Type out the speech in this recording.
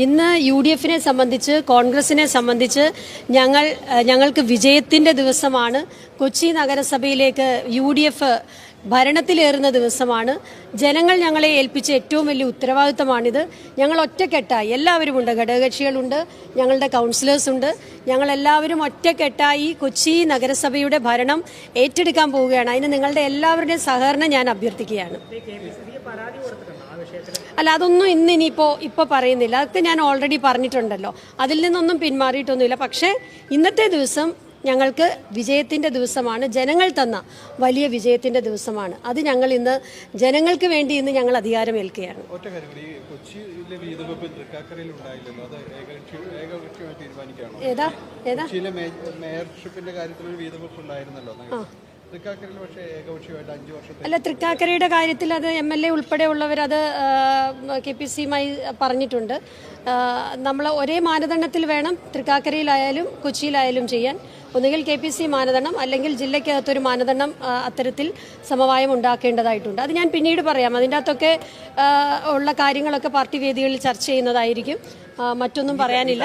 ഇന്ന് UDF-നെ സംബന്ധിച്ച് കോൺഗ്രസിനെ സംബന്ധിച്ച് ഞങ്ങൾക്ക് വിജയത്തിന്റെ ദിവസമാണ്. കൊച്ചി നഗരസഭയിലേക്ക് UDF ഭരണത്തിലേറുന്ന ദിവസമാണ്. ജനങ്ങൾ ഞങ്ങളെ ഏൽപ്പിച്ച ഏറ്റവും വലിയ ഉത്തരവാദിത്തമാണിത്. ഞങ്ങൾ ഒറ്റക്കെട്ടായി എല്ലാവരുമുണ്ട്, ഘടകകക്ഷികളുണ്ട്, ഞങ്ങളുടെ കൗൺസിലേഴ്സ് ഉണ്ട്. ഞങ്ങളെല്ലാവരും ഒറ്റക്കെട്ടായി കൊച്ചി നഗരസഭയുടെ ഭരണം ഏറ്റെടുക്കാൻ പോവുകയാണ്. അതിന് നിങ്ങളുടെ എല്ലാവരുടെയും സഹകരണം ഞാൻ അഭ്യർത്ഥിക്കുകയാണ്. അല്ല, അതൊന്നും ഇനിയിപ്പോൾ പറയുന്നില്ല. അതൊക്കെ ഞാൻ ഓൾറെഡി പറഞ്ഞിട്ടുണ്ടല്ലോ. അതിൽ നിന്നൊന്നും പിന്മാറിയിട്ടൊന്നുമില്ല. പക്ഷേ ഇന്നത്തെ ദിവസം ഞങ്ങൾക്ക് വിജയത്തിൻ്റെ ദിവസമാണ്. ജനങ്ങൾ തന്ന വലിയ വിജയത്തിൻ്റെ ദിവസമാണ്. അത് ഞങ്ങൾ ഇന്ന് ജനങ്ങൾക്ക് വേണ്ടി ഇന്ന് ഞങ്ങൾ അധികാരമേൽക്കുകയാണ്. ഏതാ ഏതാ അല്ല, തൃക്കാക്കരയുടെ കാര്യത്തിൽ അത് MLA ഉൾപ്പെടെയുള്ളവർ അത് KPC-യുമായി പറഞ്ഞിട്ടുണ്ട്. നമ്മൾ ഒരേ മാനദണ്ഡത്തിൽ വേണം തൃക്കാക്കരയിലായാലും കൊച്ചിയിലായാലും ചെയ്യാൻ. ഒന്നുകിൽ KPC മാനദണ്ഡം, അല്ലെങ്കിൽ ജില്ലയ്ക്കകത്തൊരു മാനദണ്ഡം അത്തരത്തിൽ സമവായം ഉണ്ടാക്കേണ്ടതായിട്ടുണ്ട്. അത് ഞാൻ പിന്നീട് പറയാം. അതിൻ്റെ അകത്തൊക്കെ ഉള്ള കാര്യങ്ങളൊക്കെ പാർട്ടി വേദികളിൽ ചർച്ച ചെയ്യുന്നതായിരിക്കും. മറ്റൊന്നും പറയാനില്ല.